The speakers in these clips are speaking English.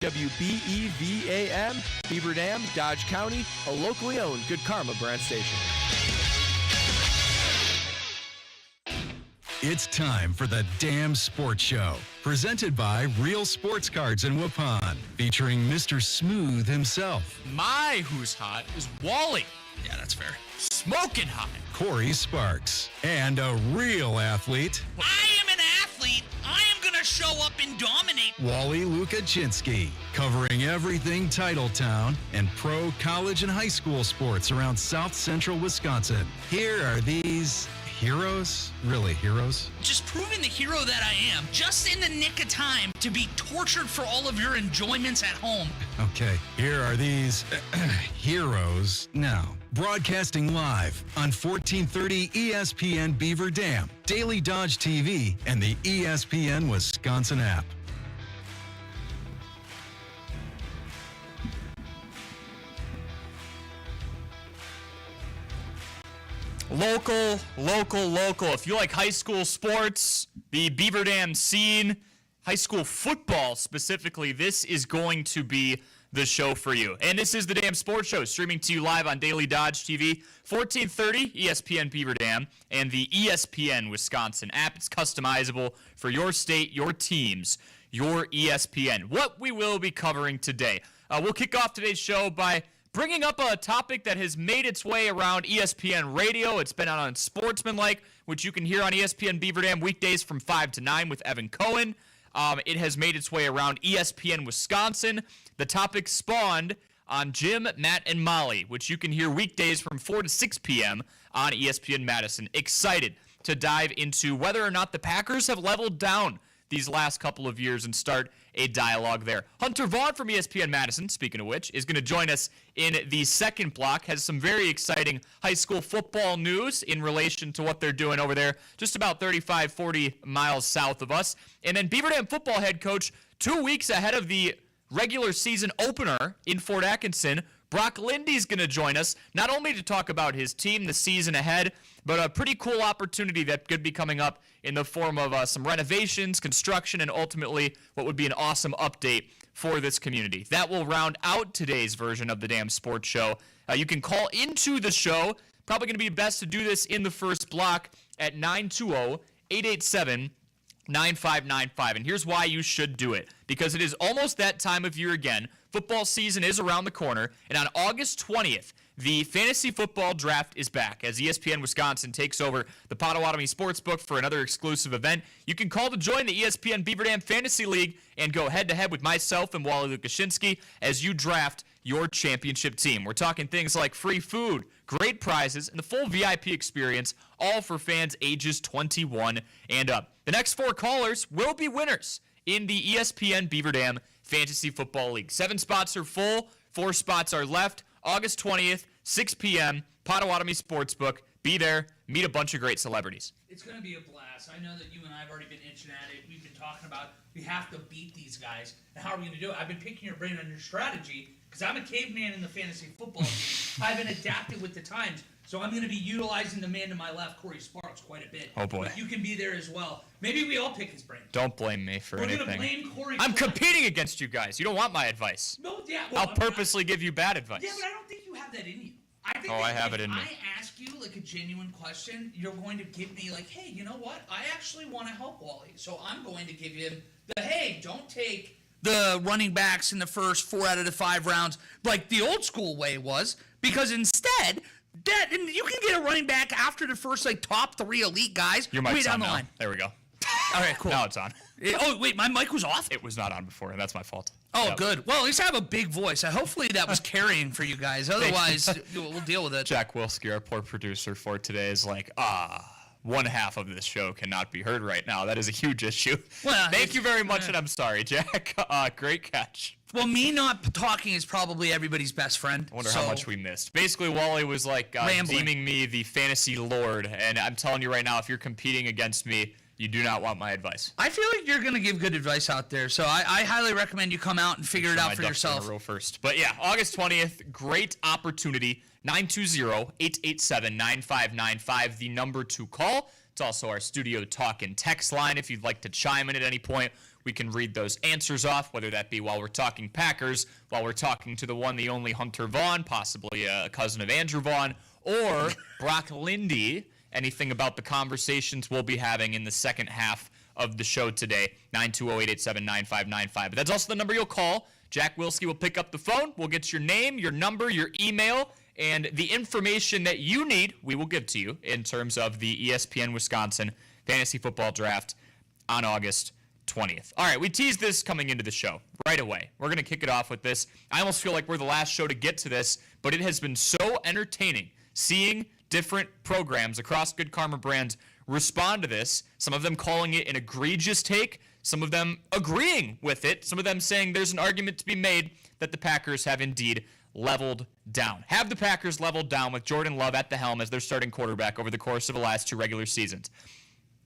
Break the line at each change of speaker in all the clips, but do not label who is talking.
WBEVAM, Beaver Dam, Dodge County, a locally owned Good Karma brand station.
It's time for the Damn Sports Show, presented by Real Sports Cards in Waupun, featuring Mr. Smooth himself.
My who's hot is Wally.
Yeah, that's fair.
Smoking hot.
Corey Sparks, and a real athlete.
I am an athlete. I am going to show up and dominate.
Wally Lukaczynski, covering everything Titletown and pro, college, and high school sports around South Central Wisconsin. Here are these heroes? Really heroes?
Just proving the hero that I am, just in the nick of time to be tortured for all of your enjoyments at home.
Okay, here are these heroes now. Broadcasting live on 1430 ESPN Beaver Dam, Daily Dodge TV, and the ESPN Wisconsin app.
Local. If you like high school sports, the Beaver Dam scene, high school football specifically, this is going to be the show for you. And this is the Damn Sports Show, streaming to you live on Daily Dodge TV, 1430 ESPN Beaver Dam, and the ESPN Wisconsin app. It's customizable for your state, your teams, your ESPN. What we will be covering today. We'll kick off today's show by bringing up a topic that has made its way around ESPN Radio. It's been on Sportsmanlike, which you can hear on ESPN Beaver Dam weekdays from 5 to 9 with Evan Cohen. It has made its way around ESPN Wisconsin. The topic spawned on Jim, Matt, and Molly, which you can hear weekdays from 4 to 6 p.m. on ESPN Madison. Excited to dive into whether or not the Packers have leveled down these last couple of years and start a dialogue there. Hunter Vaughn from ESPN Madison, speaking of which, is going to join us in the second block, has some very exciting high school football news in relation to what they're doing over there, just about 35, 40 miles south of us. And then Beaver Dam football head coach, 2 weeks ahead of the regular season opener in Fort Atkinson, Brock Linde is going to join us, not only to talk about his team, the season ahead, but a pretty cool opportunity that could be coming up in the form of some renovations, construction, and ultimately what would be an awesome update for this community. That will round out today's version of the Damn Sports Show. You can call into the show. Probably going to be best to do this in the first block at 920-887-9595. And here's why you should do it. Because it is almost that time of year again. Football season is around the corner. And on August 20th, the fantasy football draft is back as ESPN Wisconsin takes over the Potawatomi Sportsbook for another exclusive event. You can call to join the ESPN Beaver Dam Fantasy League and go head-to-head with myself and Wally Lukaczynski as you draft your championship team. We're talking things like free food, great prizes, and the full VIP experience, all for fans ages 21 and up. The next 4 callers will be winners in the ESPN Beaver Dam Fantasy Football League. 7 spots are full, 4 spots are left. August 20th, 6 p.m., Potawatomi Sportsbook. Be there, meet a bunch of great celebrities.
It's going to be a blast. I know that you and I have already been itching at it. We've been talking about we have to beat these guys. And how are we going to do it? I've been picking your brain on your strategy because I'm a caveman in the fantasy football team. I've been adapted with the times. So I'm going to be utilizing the man to my left, Corey Sparks, quite a bit.
Oh, boy.
But you can be there as well. Maybe we all pick his brain.
Don't blame me for anything.
We're going to blame Corey.
I'm competing against you guys. You don't want my advice.
No, yeah. Well,
I'll purposely give you bad advice.
Yeah, but I don't think you have that in you. I think
I have it in me.
If I ask you like a genuine question, you're going to give me like, hey, you know what? I actually want to help Wally. So I'm going to give him the, hey, don't take the running backs in the first 4 out of the 5 rounds like the old school way was, because instead, that and you can get a running back after the first like top 3 elite guys.
Your mic's
way down
on
the
now.
line.
There we go.
All right, cool.
Now it's on.
Oh, wait, my mic was off?
It was not on before, and that's my fault.
Oh, yep. Good. Well, at least I have a big voice. Hopefully that was carrying for you guys. Otherwise, we'll deal with it.
Jack Wilski, our poor producer for today, is like, one half of this show cannot be heard right now. That is a huge issue.
Well,
Thank you very much, and I'm sorry, Jack. Great catch.
Well, me not talking is probably everybody's best friend.
I wonder how much we missed. Basically, Wally was like deeming me the fantasy lord, and I'm telling you right now, if you're competing against me, you do not want my advice.
I feel like you're going to give good advice out there, so I highly recommend you come out and figure it out for yourself.
Real first. But yeah, August 20th, great opportunity. 920-887-9595, the number to call. It's also our studio talk and text line. If you'd like to chime in at any point, we can read those answers off, whether that be while we're talking Packers, while we're talking to the one, the only Hunter Vaughn, possibly a cousin of Andrew Vaughn, or Brock Linde. Anything about the conversations we'll be having in the second half of the show today, 920-887-9595. But that's also the number you'll call. Jack Wilsky will pick up the phone. We'll get your name, your number, your email, and the information that you need, we will give to you in terms of the ESPN Wisconsin Fantasy Football Draft on August 20th. All right, we teased this coming into the show right away. We're going to kick it off with this. I almost feel like we're the last show to get to this, but it has been so entertaining seeing different programs across Good Karma brands respond to this, some of them calling it an egregious take, some of them agreeing with it, some of them saying there's an argument to be made that the Packers have indeed leveled down. Have the Packers leveled down with Jordan Love at the helm as their starting quarterback over the course of the last 2 regular seasons?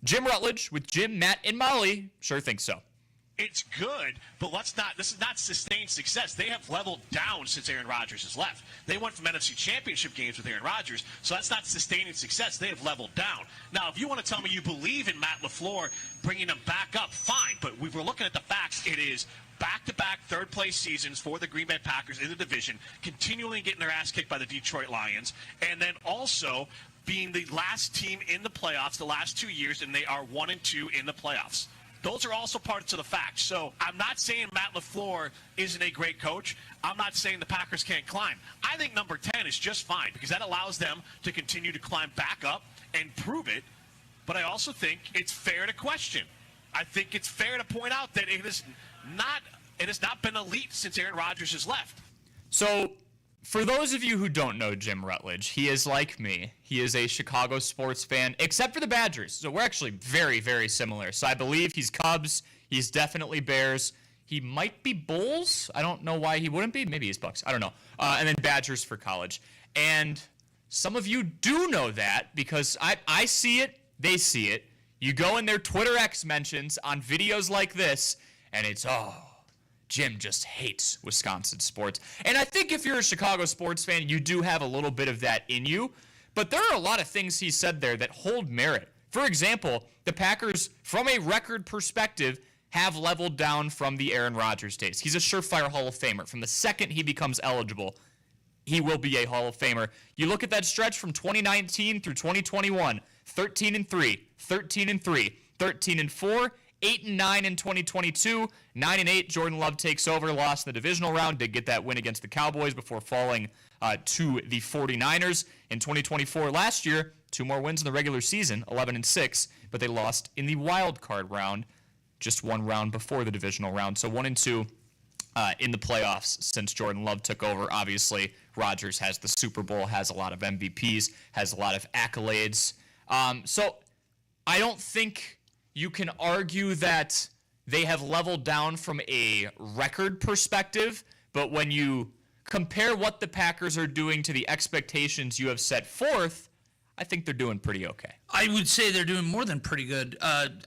Jim Rutledge with Jim, Matt, and Molly sure think so.
It's good, but this is not sustained success. They have leveled down since Aaron Rodgers has left. They went from NFC Championship games with Aaron Rodgers, so that's not sustaining success. They have leveled down. Now, if you want to tell me you believe in Matt LaFleur bringing them back up, fine, but we were looking at the facts. It is back-to-back third-place seasons for the Green Bay Packers in the division, continually getting their ass kicked by the Detroit Lions, and then also being the last team in the playoffs the last 2 years, and they are 1-2 in the playoffs. Those are also parts of the facts. So I'm not saying Matt LaFleur isn't a great coach. I'm not saying the Packers can't climb. I think number 10 is just fine because that allows them to continue to climb back up and prove it. But I also think it's fair to question. I think it's fair to point out that it has not been elite since Aaron Rodgers has left.
So for those of you who don't know Jim Rutledge, he is like me. He is a Chicago sports fan, except for the Badgers. So we're actually very, very similar. So I believe he's Cubs. He's definitely Bears. He might be Bulls. I don't know why he wouldn't be. Maybe he's Bucks. I don't know. And then Badgers for college. And some of you do know that because I see it. They see it. You go in their Twitter X mentions on videos like this, and it's, Jim just hates Wisconsin sports. And I think if you're a Chicago sports fan, you do have a little bit of that in you. But there are a lot of things he said there that hold merit. For example, the Packers, from a record perspective, have leveled down from the Aaron Rodgers days. He's a surefire Hall of Famer. From the second he becomes eligible, he will be a Hall of Famer. You look at that stretch from 2019 through 2021, 13-3, 13-3, 13-4, 8-9 in 2022, 9-8. Jordan Love takes over, lost in the divisional round, did get that win against the Cowboys before falling to the 49ers. In 2024 last year, 2 more wins in the regular season, 11-6, but they lost in the wild card round, just 1 round before the divisional round. So 1-2 in the playoffs since Jordan Love took over. Obviously, Rodgers has the Super Bowl, has a lot of MVPs, has a lot of accolades. So I don't think you can argue that they have leveled down from a record perspective, but when you compare what the Packers are doing to the expectations you have set forth, I think they're doing pretty okay.
I would say they're doing more than pretty good.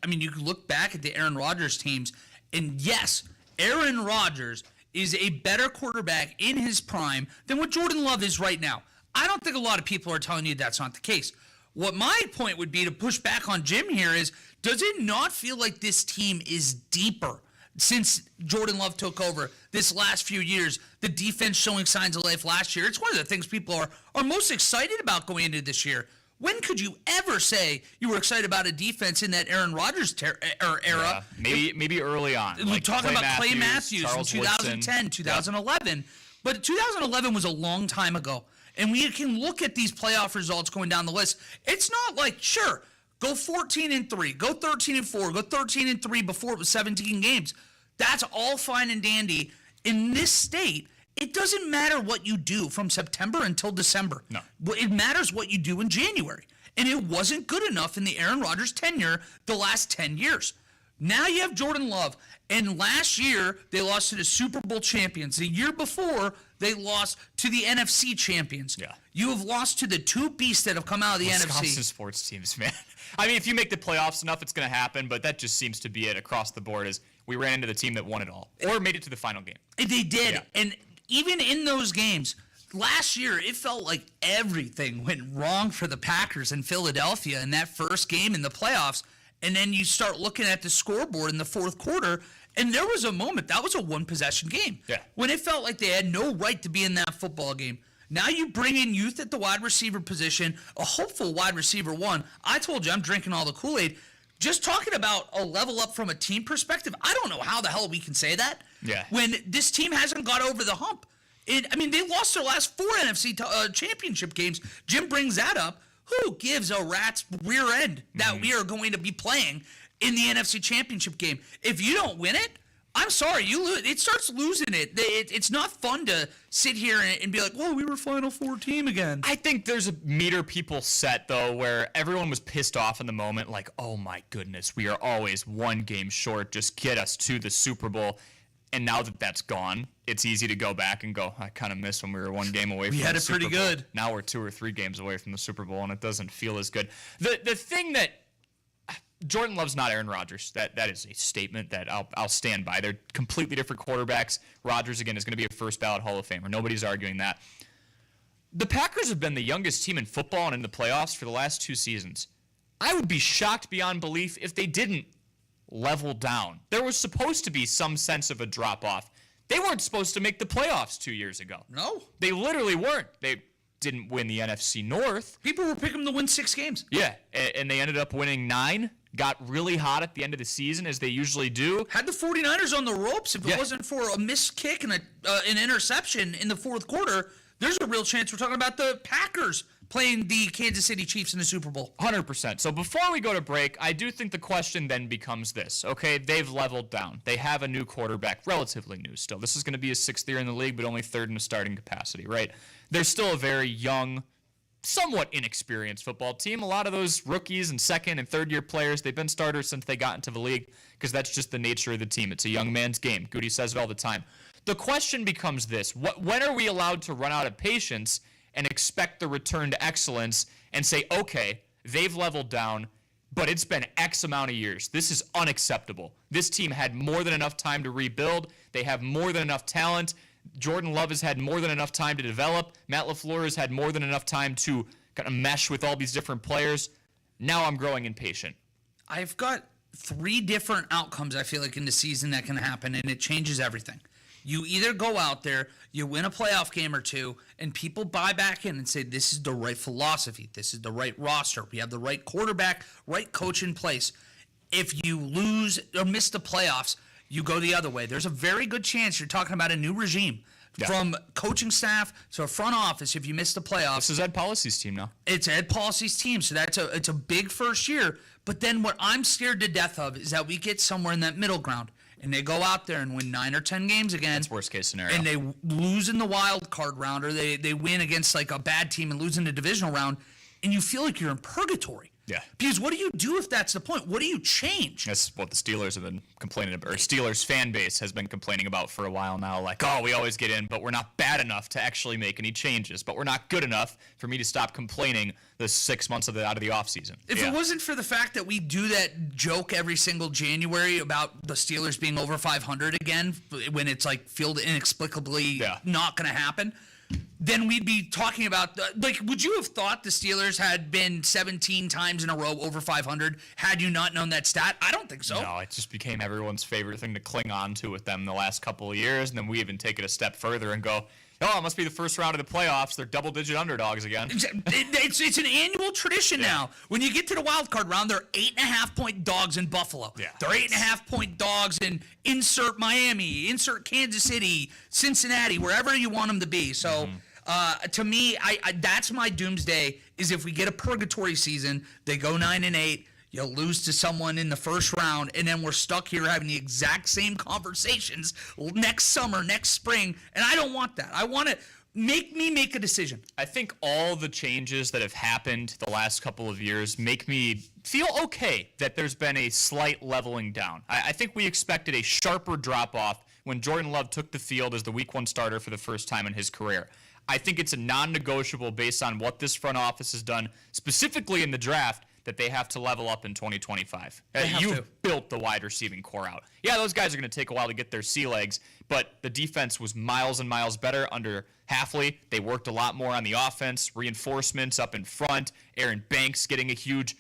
You can look back at the Aaron Rodgers teams, and yes, Aaron Rodgers is a better quarterback in his prime than what Jordan Love is right now. I don't think a lot of people are telling you that's not the case. What my point would be to push back on Jim here is, does it not feel like this team is deeper since Jordan Love took over this last few years? The defense showing signs of life last year. It's one of the things people are most excited about going into this year. When could you ever say you were excited about a defense in that Aaron Rodgers era?
Yeah, maybe early on.
We're talking about Clay Matthews in
Charles
2010,
Woodson.
2011. Yep. But 2011 was a long time ago. And we can look at these playoff results going down the list. It's not like, sure, go 14-3, go 13-4, go 13-3 before it was 17 games. That's all fine and dandy. In this state, it doesn't matter what you do from September until December.
No.
It matters what you do in January. And it wasn't good enough in the Aaron Rodgers tenure the last 10 years. Now you have Jordan Love. And last year, they lost to the Super Bowl champions. The year before, they lost to the NFC champions.
Yeah.
You have lost to the 2 beasts that have come out of the
Wisconsin
NFC.
sports teams, man. I mean, if you make the playoffs enough, it's going to happen, but that just seems to be it across the board is we ran into the team that won it all or made it to the final game.
They did.
Yeah.
And even in those games, last year, it felt like everything went wrong for the Packers in Philadelphia in that first game in the playoffs. And then you start looking at the scoreboard in the fourth quarter, and there was a moment, that was a one-possession game.
Yeah.
When it felt like they had no right to be in that football game. Now you bring in youth at the wide receiver position, a hopeful wide receiver one. I told you I'm drinking all the Kool-Aid. Just talking about a level up from a team perspective, I don't know how the hell we can say that when this team hasn't got over the hump. They lost their last 4 NFC championship games. Jim brings that up. Who gives a rat's rear end that we are going to be playing in the NFC championship game? If you don't win it, I'm sorry, you lose. It starts losing it. It's not fun to sit here and be like, "Whoa, we were Final Four team again."
I think there's a meter people set, though, where everyone was pissed off in the moment, like, oh my goodness, we are always one game short. Just get us to the Super Bowl. And now that that's gone, it's easy to go back and go, I kind of miss when we were one game away from the Super Bowl.
We had it pretty good.
Now we're 2 or 3 games away from the Super Bowl, and it doesn't feel as good. The thing that Jordan Love's not Aaron Rodgers. That is a statement that I'll stand by. They're completely different quarterbacks. Rodgers, again, is going to be a first-ballot Hall of Famer. Nobody's arguing that. The Packers have been the youngest team in football and in the playoffs for the last 2 seasons. I would be shocked beyond belief if they didn't level down. There was supposed to be some sense of a drop-off. They weren't supposed to make the playoffs 2 years ago.
No.
They literally weren't. They didn't win the NFC North.
People were picking them to win 6 games.
Yeah, and they ended up winning 9. Got really hot at the end of the season, as they usually do.
Had the 49ers on the ropes. If it wasn't for a missed kick and an interception in the fourth quarter, there's a real chance we're talking about the Packers playing the Kansas City Chiefs in the Super Bowl.
100%. So before we go to break, I do think the question then becomes this. Okay, they've leveled down. They have a new quarterback, relatively new still. This is going to be his 6th year in the league, but only 3rd in a starting capacity, right? They're still a very young, somewhat inexperienced football team. A lot of those rookies and 2nd and 3rd year players, they've been starters since they got into the league because that's just the nature of the team. It's a young man's game. Goody says it all the time. The question becomes this. When are we allowed to run out of patience and expect the return to excellence and say, okay, they've leveled down, but it's been X amount of years. This is unacceptable. This team had more than enough time to rebuild. They have more than enough talent. Jordan Love has had more than enough time to develop. Matt LaFleur has had more than enough time to kind of mesh with all these different players. Now I'm growing impatient.
I've got 3 different outcomes, I feel like, in the season that can happen, and it changes everything. You either go out there, you win a playoff game or 2, and people buy back in and say, this is the right philosophy. This is the right roster. We have the right quarterback, right coach in place. If you lose or miss the playoffs, you go the other way. There's a very good chance you're talking about a new regime. Yeah. From coaching staff to a front office, if you miss the playoffs.
This is Ed Policy's team now.
It's Ed Policy's team, so it's a big first year. But then what I'm scared to death of is that we get somewhere in that middle ground, and they go out there and win 9 or 10 games again.
That's worst case scenario.
And they lose in the wild card round, or they win against like a bad team and lose in the divisional round, and you feel like you're in purgatory.
Yeah.
Because what do you do if that's the point? What do you change?
That's what the Steelers have been complaining about, or Steelers fan base has been complaining about for a while now. Like, oh, we always get in, but we're not bad enough to actually make any changes. But we're not good enough for me to stop complaining the 6 months out of the offseason.
If it wasn't for the fact that we do that joke every single January about the Steelers being over 500 again, when it's like feel inexplicably not going to happen, then we'd be talking about, would you have thought the Steelers had been 17 times in a row over 500 had you not known that stat? I don't think so.
No, it just became everyone's favorite thing to cling on to with them the last couple of years, and then we even take it a step further and go, oh, it must be the first round of the playoffs. They're double-digit underdogs again.
It's an annual tradition now. When you get to the wild card round, they're 8.5-point dogs in Buffalo. Yeah. They're 8.5-point dogs in insert Miami, insert Kansas City, Cincinnati, wherever you want them to be. So to me, that's my doomsday, is if we get a purgatory season, they go 9-8, you lose to someone in the first round, and then we're stuck here having the exact same conversations next summer, next spring, and I don't want that. I want to make a decision.
I think all the changes that have happened the last couple of years make me feel okay that there's been a slight leveling down. I think we expected a sharper drop-off when Jordan Love took the field as the Week 1 starter for the first time in his career. I think it's a non-negotiable based on what this front office has done, specifically in the draft, that they have to level up in 2025.
have
You've
to.
built the wide receiving core out. Yeah, those guys are going to take a while to get their sea legs, but the defense was miles and miles better under Hafley. They worked a lot more on the offense, reinforcements up in front, Aaron Banks getting a huge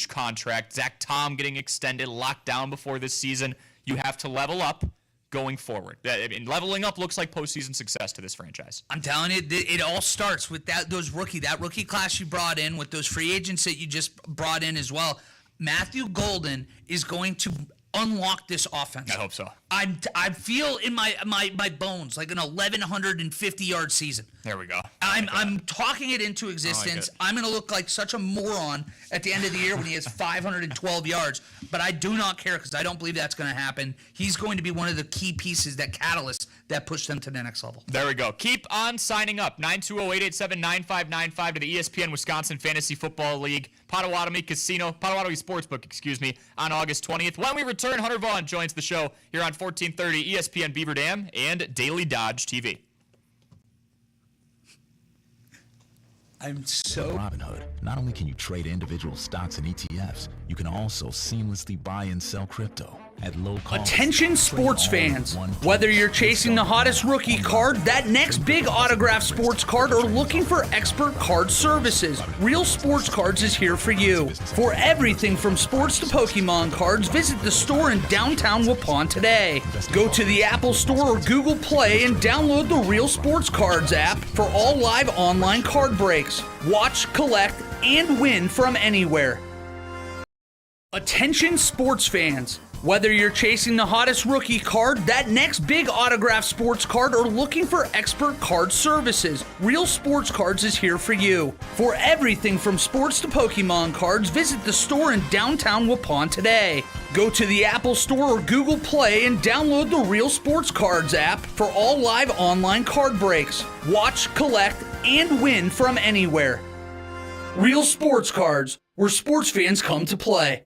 contract, Zach Tom getting extended, locked down before this season. You have to level up going forward. And leveling up looks like postseason success to this franchise.
I'm telling you, it all starts with that rookie class you brought in, with those free agents that you just brought in as well. Matthew Golden is going to unlock this offense.
I hope so.
I feel in my bones like an 1,150-yard season.
There we go.
I'm talking it into existence. I'm going to look like such a moron at the end of the year when he has 512 yards, but I do not care because I don't believe that's going to happen. He's going to be one of the key pieces, that catalyst that pushed them to the next level.
There we go. Keep on signing up. 920-887-9595 to the ESPN Wisconsin Fantasy Football League Potawatomi Sportsbook, on August 20th. When we return, Hunter Vaughn joins the show here on 1430 ESPN Beaver Dam and Daily Dodge TV.
I'm so...
Robinhood, not only can you trade individual stocks and ETFs, you can also seamlessly buy and sell crypto at low cost.
Attention sports fans, whether you're chasing the hottest rookie card, that next big autographed sports card, or looking for expert card services, Real Sports Cards is here for you. For everything from sports to Pokemon cards, visit the store in downtown Waupun today. Go to the Apple Store or Google Play and download the Real Sports Cards app for all live online card breaks. Watch, collect, and win from anywhere. Attention sports fans, whether you're chasing the hottest rookie card, that next big autographed sports card, or looking for expert card services, Real Sports Cards is here for you. For everything from sports to Pokemon cards, visit the store in downtown Waupun today. Go to the Apple Store or Google Play and download the Real Sports Cards app for all live online card breaks. Watch, collect, and win from anywhere. Real Sports Cards, where sports fans come to play.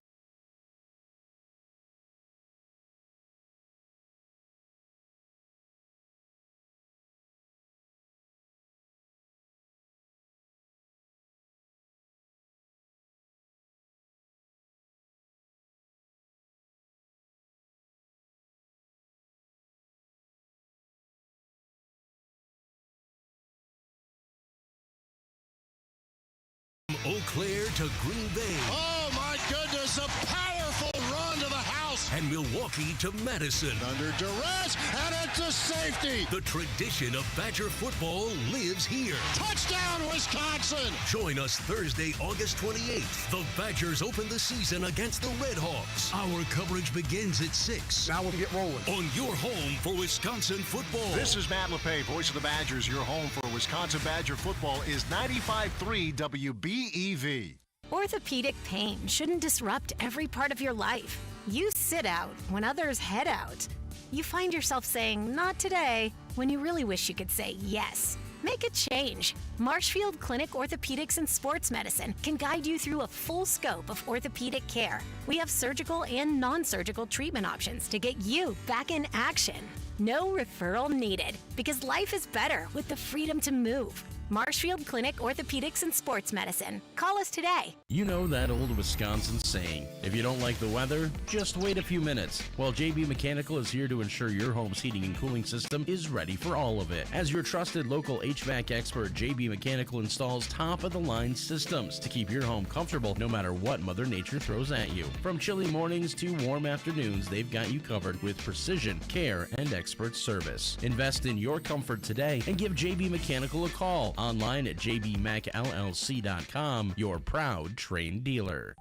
Eau Claire to Green Bay.
Oh, my goodness, a powerful run to the house.
And Milwaukee to Madison.
Under duress, and into safety.
The tradition of Badger football lives here.
Touchdown, Wisconsin.
Join us Thursday, August 28th. The Badgers open the season against the Red Hawks. Our coverage begins at 6.
Now we'll get rolling.
On your home for Wisconsin football.
This is Matt LePay, voice of the Badgers. Your home for Wisconsin Badger football is 95.3 WBEV.
Orthopedic pain shouldn't disrupt every part of your life. You sit out when others head out. You find yourself saying, "Not today," when you really wish you could say yes. Make a change. Marshfield Clinic Orthopedics and Sports Medicine can guide you through a full scope of orthopedic care. We have surgical and non-surgical treatment options to get you back in action. No referral needed, because life is better with the freedom to move. Marshfield Clinic Orthopedics and Sports Medicine. Call us today.
You know that old Wisconsin saying, if you don't like the weather, just wait a few minutes. Well, JB Mechanical is here to ensure your home's heating and cooling system is ready for all of it. As your trusted local HVAC expert, JB Mechanical installs top-of-the-line systems to keep your home comfortable no matter what Mother Nature throws at you. From chilly mornings to warm afternoons, they've got you covered with precision, care, and expert service. Invest in your comfort today and give JB Mechanical a call. Online at jbmechllc.com, your proud trained dealer.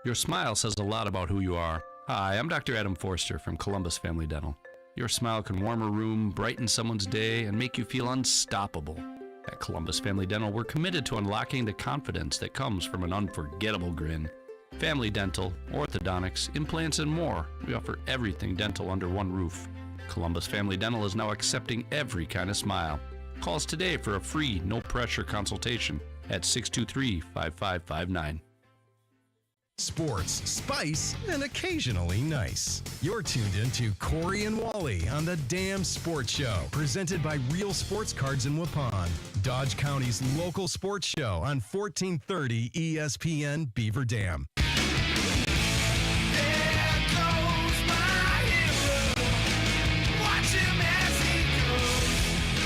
Your smile says a lot about who you are. Hi, I'm Dr. Adam Forster from Columbus Family Dental. Your smile can warm a room, brighten someone's day, and make you feel unstoppable. At Columbus Family Dental, we're committed to unlocking the confidence that comes from an unforgettable grin. Family dental, orthodontics, implants, and more. We offer everything dental under one roof. Columbus Family Dental is now accepting every kind of smile. Call us today for a free, no-pressure consultation at 623-5559.
Sports, spice, and occasionally nice. You're tuned in to Corey and Wally on the Damn Sports Show, presented by Real Sports Cards in Waupun, Dodge County's local sports show on 1430 ESPN Beaver Dam.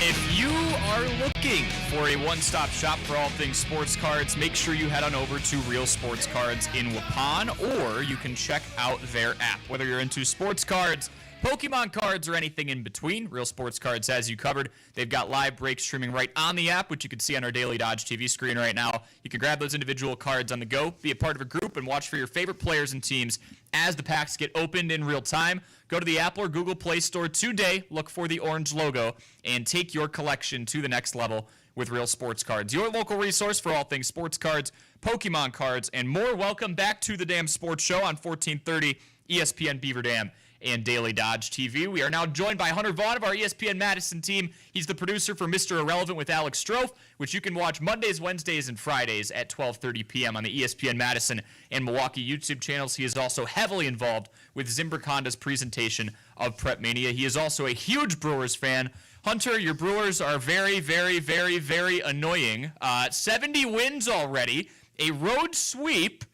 If you are looking for a one-stop shop for all things sports cards, make sure you head on over to Real Sports Cards in Waupun, or you can check out their app. Whether you're into sports cards, Pokemon cards, or anything in between, Real Sports Cards has you covered. They've got live break streaming right on the app, which you can see on our Daily Dodge TV screen right now. You can grab those individual cards on the go, be a part of a group, and watch for your favorite players and teams as the packs get opened in real time. Go to the Apple or Google Play Store today, look for the orange logo, and take your collection to the next level with Real Sports Cards. Your local resource for all things sports cards, Pokemon cards, and more. Welcome back to the Damn Sports Show on 1430 ESPN Beaver Dam and Daily Dodge TV. We are now joined by Hunter Vaughn of our ESPN Madison team. He's the producer for Mr. Irrelevant with Alex Strofe, which you can watch Mondays, Wednesdays, and Fridays at 12:30 p.m. on the ESPN Madison and Milwaukee YouTube channels. He is also heavily involved with Zimbrick Honda's presentation of Prep Mania. He is also a huge Brewers fan. Hunter, your Brewers are very, very, very, very annoying. 70 wins already, a road sweep.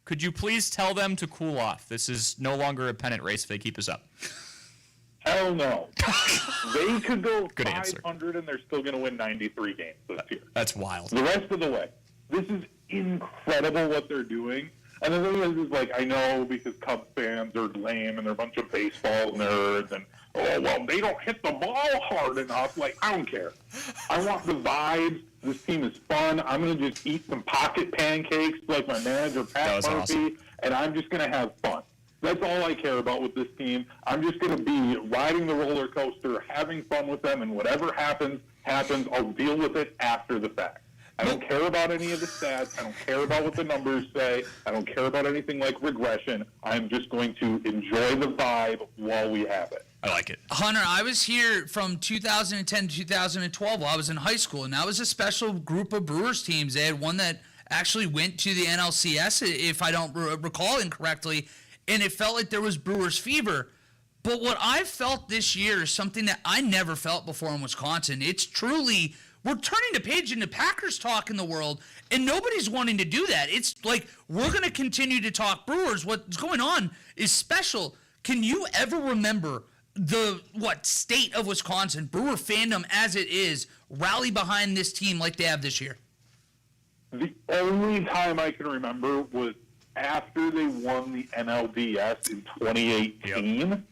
Could you please tell them to cool off? This is no longer a pennant race if they keep this up.
Hell no. They could go
Good
500
answer.
and they're still going to win 93 games this year.
That's wild.
The rest of the way. This is incredible what they're doing. And the thing is like, I know because Cubs fans are lame and they're a bunch of baseball nerds and, oh, well, they don't hit the ball hard enough. Like, I don't care. I want the vibes. This team is fun. I'm going to just eat some pocket pancakes like my manager, Pat Murphy,
awesome.
and I'm just going to have fun. That's all I care about with this team. I'm just going to be riding the roller coaster, having fun with them, and whatever happens, happens. I'll deal with it after the fact. I don't care about any of the stats. I don't care about what the numbers say. I don't care about anything like regression. I'm just going to enjoy the vibe while we have it.
I like it.
Hunter, I was here from 2010 to 2012 while I was in high school, and that was a special group of Brewers teams. They had one that actually went to the NLCS, if I don't recall incorrectly, and it felt like there was Brewers fever. But what I felt this year is something that I never felt before in Wisconsin. It's truly, we're turning the page into Packers talk in the world, and nobody's wanting to do that. It's like, we're going to continue to talk Brewers. What's going on is special. Can you ever remember the state of Wisconsin, Brewer fandom as it is, rally behind this team like they have this year?
The only time I can remember was after they won the NLDS in 2018,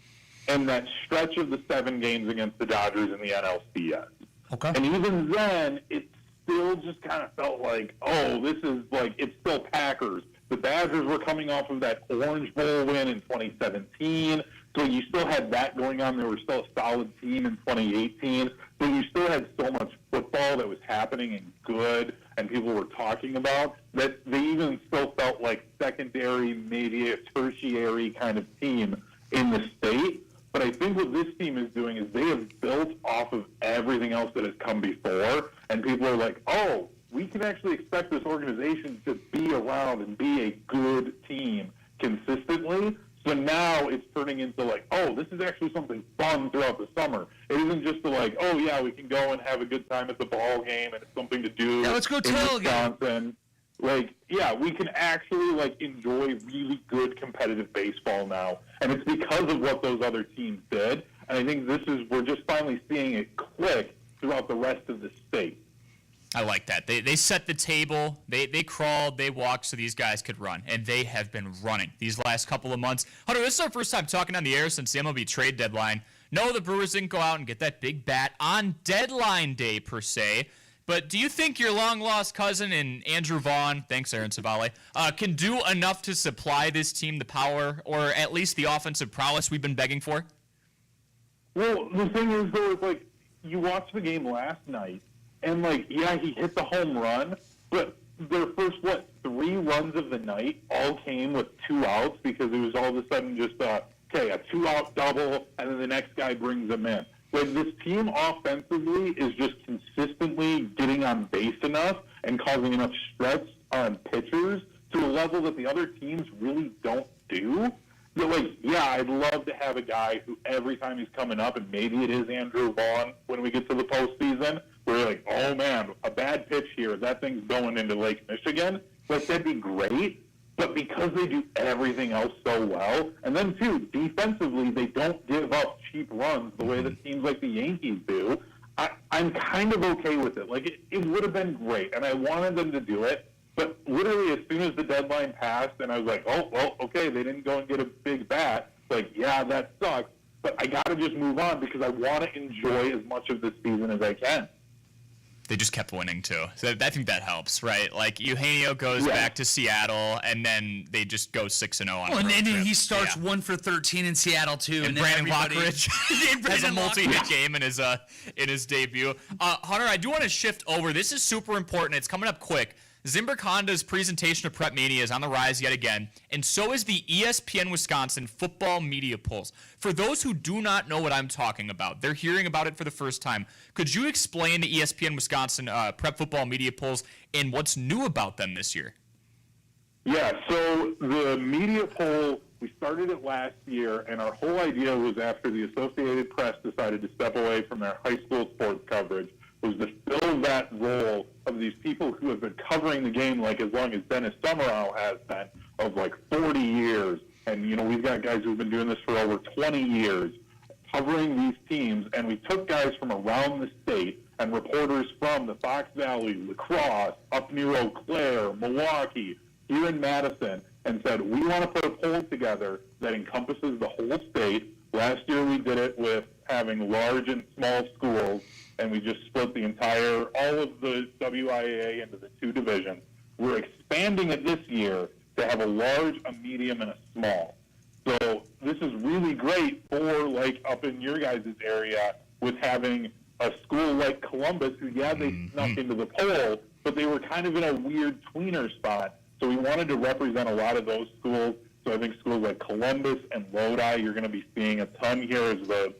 and that stretch of the 7 games against the Dodgers in the NLCS.
Okay.
And even then, it still just kind of felt like, oh, this is like, it's still Packers. The Badgers were coming off of that Orange Bowl win in 2017. So you still had that going on. They were still a solid team in 2018. But you still had so much football that was happening and good and people were talking about that they even still felt like secondary, maybe a tertiary kind of team in the state. But I think what this team is doing is they have built off of everything else that has come before. And people are like, oh, we can actually expect this organization to be around and be a good team consistently. So now it's turning into like, oh, this is actually something fun throughout the summer. It isn't just like, oh, yeah, we can go and have a good time at the ball game and it's something to do.
Yeah, let's go tailgate.
Wisconsin. Like, yeah, we can actually, like, enjoy really good competitive baseball now. And it's because of what those other teams did. And I think we're just finally seeing it click throughout the rest of the state.
I like that. They set the table. They crawled. They walked so these guys could run. And they have been running these last couple of months. Hunter, this is our first time talking on the air since the MLB trade deadline. No, the Brewers didn't go out and get that big bat on deadline day, per se. But do you think your long-lost cousin and Andrew Vaughn, thanks Aaron Savale, can do enough to supply this team the power or at least the offensive prowess we've been begging for?
Well, the thing is, though, it's like you watched the game last night, and, like, yeah, he hit the home run, but their first, 3 runs of the night all came with 2 outs because it was all of a sudden just, a 2-out double, and then the next guy brings them in. Like, this team offensively is just consistently getting on base enough and causing enough stress on pitchers to a level that the other teams really don't do. I'd love to have a guy who every time he's coming up, and maybe it is Andrew Vaughn when we get to the postseason, where you're like, oh man, a bad pitch here, that thing's going into Lake Michigan. That'd be great. But because they do everything else so well, and then too, defensively, they don't give up cheap runs the way that teams like the Yankees do, I'm kind of okay with it. It would have been great, and I wanted them to do it. But literally, as soon as the deadline passed, and I was like, oh, well, okay, they didn't go and get a big bat. Yeah, that sucks. But I got to just move on because I want to enjoy as much of this season as I can.
They just kept winning, too. So I think that helps, right? Eugenio goes back to Seattle, and then they just go 6-0 on a road
and then
trip.
he starts 1 for 13 in Seattle, too.
And Brandon Lockridge has a multi-hit game in his debut. Hunter, I do want to shift over. This is super important. It's coming up quick. Zimbrick Honda's presentation of Prep Mania is on the rise yet again, and so is the ESPN Wisconsin football media polls. For those who do not know what I'm talking about, they're hearing about it for the first time. Could you explain the ESPN Wisconsin prep football media polls and what's new about them this year?
Yeah, so the media poll, we started it last year, and our whole idea was after the Associated Press decided to step away from their high school sports coverage, was to fill that role of these people who have been covering the game as long as Dennis Summerall has been, of 40 years. And, we've got guys who've been doing this for over 20 years, covering these teams. And we took guys from around the state and reporters from the Fox Valley, La Crosse, up near Eau Claire, Milwaukee, here in Madison, and said, we want to put a poll together that encompasses the whole state. Last year we did it with having large and small schools, and we just split all of the WIAA into the 2 divisions. We're expanding it this year to have a large, a medium, and a small. So this is really great for, up in your guys' area, with having a school like Columbus, who, they snuck into the poll, but they were kind of in a weird tweener spot. So we wanted to represent a lot of those schools. So I think schools like Columbus and Lodi, you're going to be seeing a ton here as the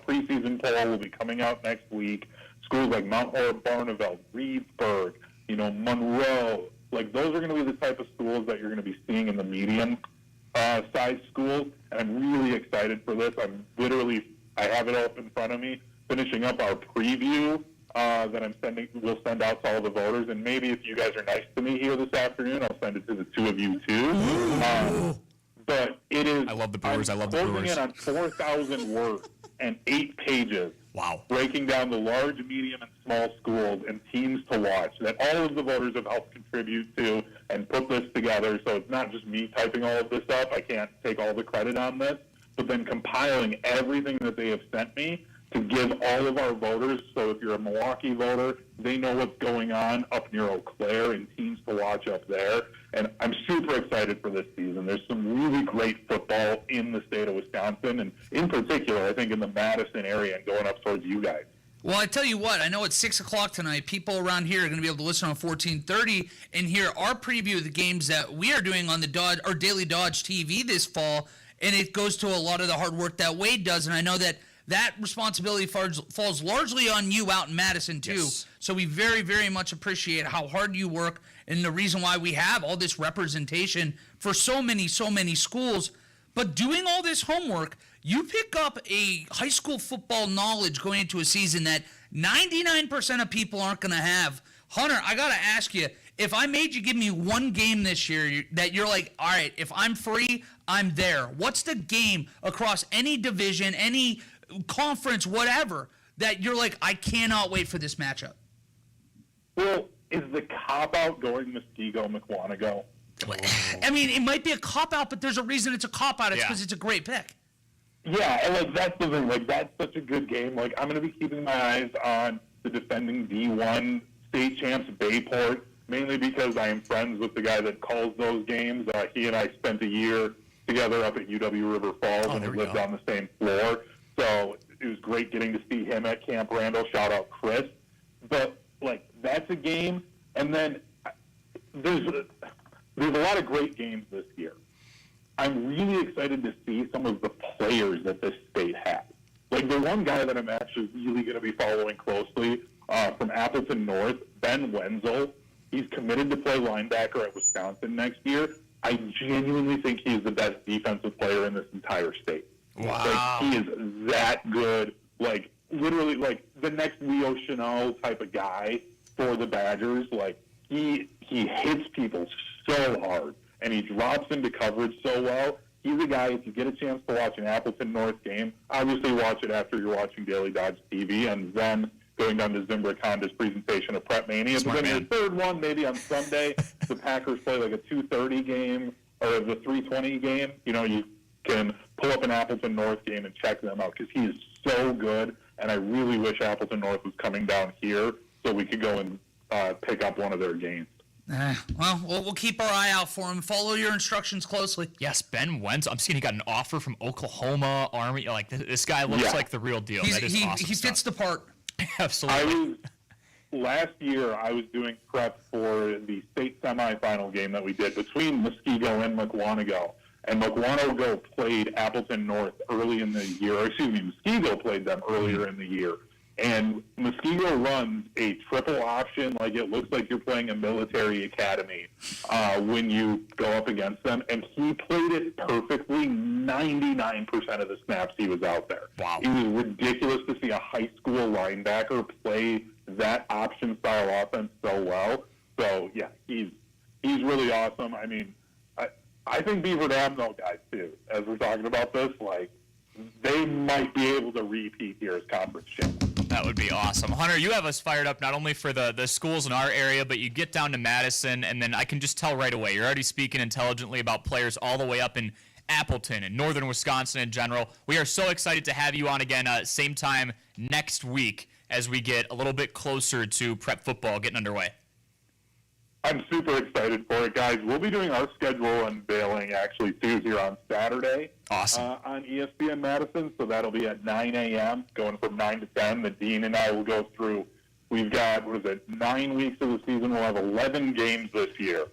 preseason poll will be coming out next week. Schools like Mount Horeb, Barneveld, Reedsburg, Monroe, those are going to be the type of schools that you're going to be seeing in the medium-sized schools. And I'm really excited for this. I have it up in front of me, finishing up our preview that we'll send out to all the voters. And maybe if you guys are nice to me here this afternoon, I'll send it to the 2 of you too. But it is.
I love the Brewers. I love the Brewers.
Closing in on 4,000 words and 8 pages.
Wow.
Breaking down the large, medium, and small schools and teams to watch that all of the voters have helped contribute to and put this together. So it's not just me typing all of this up. I can't take all the credit on this. But then compiling everything that they have sent me to give all of our voters. So if you're a Milwaukee voter, they know what's going on up near Eau Claire and teams to watch up there. And I'm super excited for this season. There's some really great football in the state of Wisconsin, and in particular, I think in the Madison area and going up towards you guys.
Well, I tell you what, I know it's 6 o'clock tonight. People around here are going to be able to listen on 1430 and hear our preview of the games that we are doing on the Daily Dodge TV this fall, and it goes to a lot of the hard work that Wade does, and I know that responsibility falls largely on you out in Madison, too.
Yes.
So we very, very much appreciate how hard you work and the reason why we have all this representation for so many schools. But doing all this homework, you pick up a high school football knowledge going into a season that 99% of people aren't going to have. Hunter, I got to ask you, if I made you give me one game this year that you're like, all right, if I'm free, I'm there. What's the game across any division, any conference, whatever, that you're like, I cannot wait for this matchup?
Well, is the cop-out going Muskego-McWanago?
I mean, it might be a cop-out, but there's a reason it's a cop-out. It's because it's a great pick.
Yeah, and that's the thing. That's such a good game. I'm going to be keeping my eyes on the defending D1 state champs, Bayport, mainly because I am friends with the guy that calls those games. He and I spent a year together up at UW River Falls, and we lived on the same floor. So it was great getting to see him at Camp Randall. Shout out Chris. But that's a game. And then there's a lot of great games this year. I'm really excited to see some of the players that this state has. The one guy that I'm actually really going to be following closely from Appleton North, Ben Wenzel. He's committed to play linebacker at Wisconsin next year. I genuinely think he's the best defensive player in this entire state.
Wow.
Like, he is that good. Like, literally, like, the next Leo Chanel type of guy for the Badgers. Like, he hits people so hard, and he drops into coverage so well. He's a guy, if you get a chance to watch an Appleton North game, obviously watch it after you're watching Daily Dodge TV, and then going down to Zimbrick Honda's presentation of Prep Mania. But then your third one, maybe on Sunday, the Packers play like a 2:30 game or the 3:20 game. You know, you can pull up an Appleton North game and check them out because he is so good, and I really wish Appleton North was coming down here so we could go and pick up one of their games.
Well, we'll keep our eye out for him. Follow your instructions closely.
Yes, Ben Wentz. I'm seeing he got an offer from Oklahoma Army. Like, this guy looks like the real deal. That is awesome.
He fits the part.
Absolutely.
Last year, I was doing prep for the state semifinal game that we did between Muskego and Mukwonago. And Mukwonago played Appleton North early in the year. Or excuse me, Muskego played them earlier in the year. And Muskego runs a triple option, like it looks like you're playing a military academy when you go up against them. And he played it perfectly 99% of the snaps he was out there.
Wow.
It was ridiculous to see a high school linebacker play that option style offense so well. So, yeah, he's really awesome. I mean, I think Beaver Dam, though, guys, too, as we're talking about this, like, they might be able to repeat here as conference champions.
That would be awesome. Hunter, you have us fired up not only for the schools in our area, but you get down to Madison, and then I can just tell right away, you're already speaking intelligently about players all the way up in Appleton and northern Wisconsin in general. We are so excited to have you on again same time next week as we get a little bit closer to prep football getting underway.
I'm super excited for it, guys. We'll be doing our schedule unveiling actually too here on Saturday.
Awesome.
On ESPN Madison, so that'll be at 9 a.m., going from 9 to 10. The Dean and I will go through, we've got, 9 weeks of the season. We'll have 11 games this year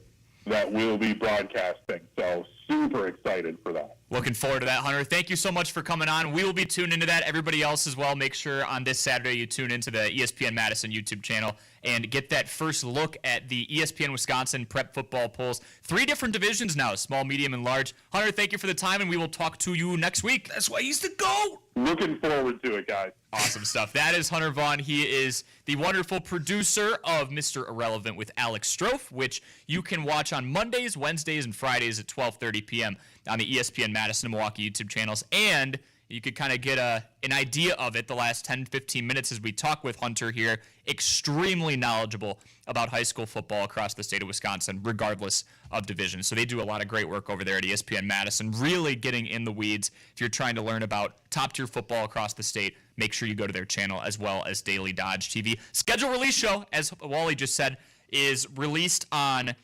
that we'll be broadcasting. So super excited for that.
Looking forward to that, Hunter. Thank you so much for coming on. We will be tuned into that. Everybody else as well, make sure on this Saturday you tune into the ESPN Madison YouTube channel and get that first look at the ESPN Wisconsin prep football polls. 3 different divisions now, small, medium, and large. Hunter, thank you for the time, and we will talk to you next week.
That's why he's the GOAT.
Looking forward to it, guys.
Awesome stuff. That is Hunter Vaughn. He is the wonderful producer of Mr. Irrelevant with Alex Strofe, which you can watch on Mondays, Wednesdays, and Fridays at 12:30 p.m. on the ESPN Madison and Milwaukee YouTube channels. And you could kind of get an idea of it the last 10, 15 minutes as we talk with Hunter here. Extremely knowledgeable about high school football across the state of Wisconsin, regardless of division. So they do a lot of great work over there at ESPN Madison, really getting in the weeds. If you're trying to learn about top-tier football across the state, make sure you go to their channel as well as Daily Dodge TV. Schedule release show, as Wally just said, is released on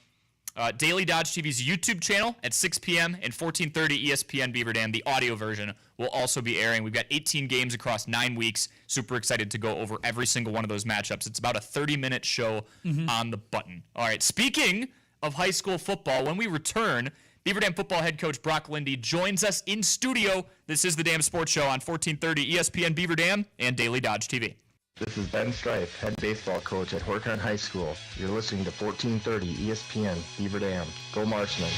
Daily Dodge TV's YouTube channel at 6 p.m. and 14:30 ESPN Beaver Dam. The audio version will also be airing. We've got 18 games across 9 weeks. Super excited to go over every single one of those matchups. It's about a 30-minute show on the button. All right, speaking of high school football, when we return, Beaver Dam football head coach Brock Linde joins us in studio. This is the Dam Sports Show on 1430 ESPN Beaver Dam and Daily Dodge TV.
This is Ben Strife, head baseball coach at Horicon High School. You're listening to 1430 ESPN Beaver Dam. Go Marksmen.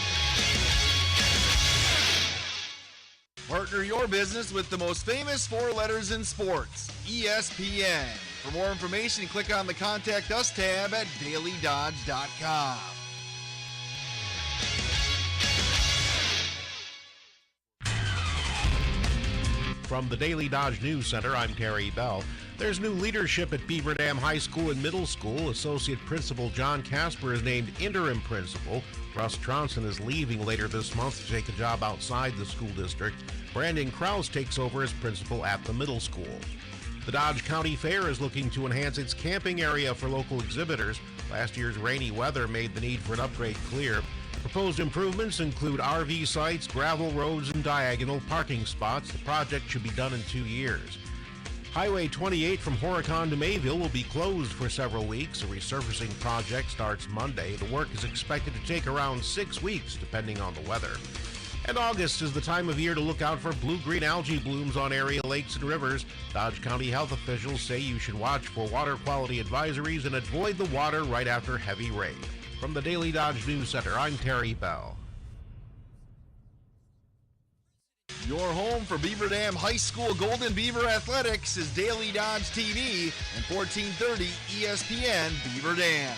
Partner your business with the most famous 4 letters in sports, ESPN. For more information, click on the Contact Us tab at dailydodge.com.
From the Daily Dodge News Center, I'm Terry Bell. There's new leadership at Beaver Dam High School and Middle School. Associate Principal John Casper is named interim principal. Russ Tronson is leaving later this month to take a job outside the school district. Brandon Krause takes over as principal at the middle school. The Dodge County Fair is looking to enhance its camping area for local exhibitors. Last year's rainy weather made the need for an upgrade clear. Proposed improvements include RV sites, gravel roads, and diagonal parking spots. The project should be done in 2 years. Highway 28 from Horicon to Mayville will be closed for several weeks. A resurfacing project starts Monday. The work is expected to take around 6 weeks, depending on the weather. And August is the time of year to look out for blue-green algae blooms on area lakes and rivers. Dodge County health officials say you should watch for water quality advisories and avoid the water right after heavy rain. From the Daily Dodge News Center, I'm Terry Bell.
Your home for Beaver Dam High School Golden Beaver Athletics is Daily Dodge TV and 1430 ESPN Beaver Dam.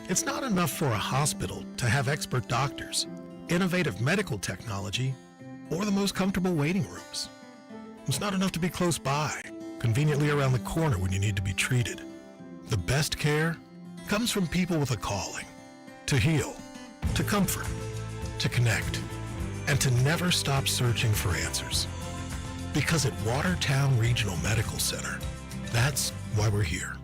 It's not enough for a hospital to have expert doctors, innovative medical technology, or the most comfortable waiting rooms. It's not enough to be close by, conveniently around the corner when you need to be treated. The best care comes from people with a calling to heal, to comfort, to connect, and to never stop searching for answers. Because at Watertown Regional Medical Center, that's why we're here.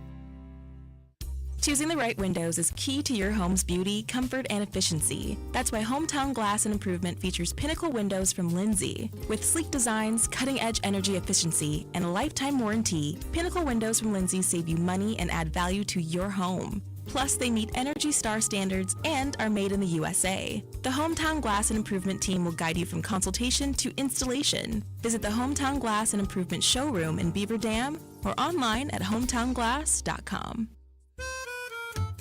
Choosing the right windows is key to your home's beauty, comfort, and efficiency. That's why Hometown Glass and Improvement features pinnacle windows from Linde. With sleek designs, cutting-edge energy efficiency, and a lifetime warranty, pinnacle windows from Linde save you money and add value to your home. Plus, they meet Energy Star standards and are made in the USA. The Hometown Glass and Improvement team will guide you from consultation to installation. Visit the Hometown Glass and Improvement showroom in Beaver Dam or online at hometownglass.com.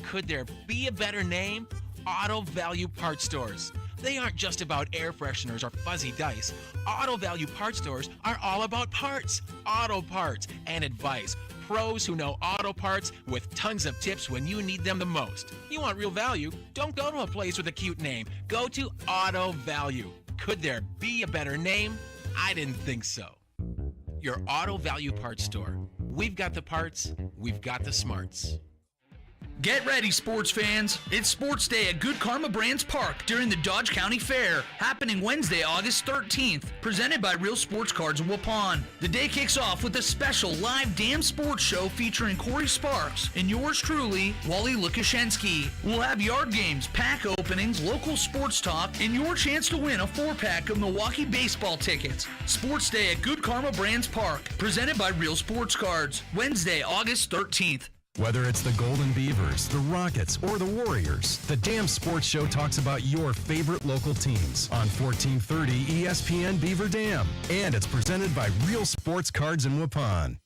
Could there be a better name? Auto Value Parts Stores. They aren't just about air fresheners or fuzzy dice. Auto Value Parts Stores are all about parts, auto parts, and advice. Pros who know auto parts with tons of tips when you need them the most. You want real value? Don't go to a place with a cute name. Go to Auto Value. Could there be a better name? I didn't think so. Your Auto Value Parts Store. We've got the parts, we've got the smarts.
Get ready, sports fans. It's Sports Day at Good Karma Brands Park during the Dodge County Fair, happening Wednesday, August 13th, presented by Real Sports Cards of Waupun. The day kicks off with a special live Dam Sports Show featuring Corey Sparks and yours truly, Wally Lukashensky. We'll have yard games, pack openings, local sports talk, and your chance to win a 4-pack of Milwaukee baseball tickets. Sports Day at Good Karma Brands Park, presented by Real Sports Cards, Wednesday, August 13th.
Whether it's the Golden Beavers, the Rockets, or the Warriors, the Dam Sports Show talks about your favorite local teams on 1430 ESPN Beaver Dam. And it's presented by Real Sports Cards in Waupun.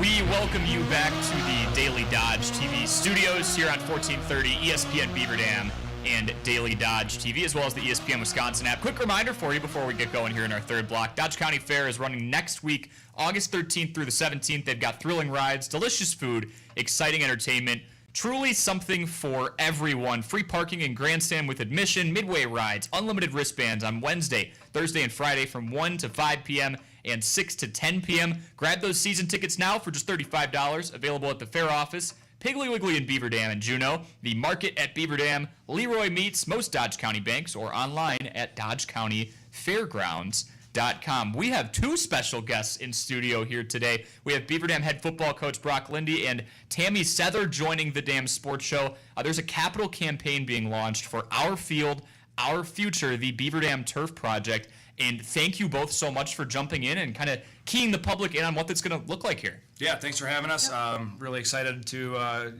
We welcome you back to the Daily Dodge TV studios here on 1430 ESPN Beaver Dam and Daily Dodge TV, as well as the ESPN Wisconsin app. Quick reminder for you before we get going here in our third block. Dodge County Fair is running next week, August 13th through the 17th. They've got thrilling rides, delicious food, exciting entertainment, truly something for everyone. Free parking and grandstand with admission, midway rides, unlimited wristbands on Wednesday, Thursday, and Friday from 1 to 5 p.m. and 6 to 10 p.m. Grab those season tickets now for just $35, available at the fair office, Piggly Wiggly in Beaver Dam and Juneau, the Market at Beaver Dam, Leroy Meats, most Dodge County banks, or online at DodgeCountyFairgrounds.com. We have two special guests in studio here today. We have Beaver Dam head football coach Brock Linde and Tammy Sether joining the Dam Sports Show. There's a capital campaign being launched for Our Field, Our Future, the Beaver Dam Turf Project. And thank you both so much for jumping in and kind of keying the public in on what that's going to look like here.
Yeah, thanks for having us. Really excited to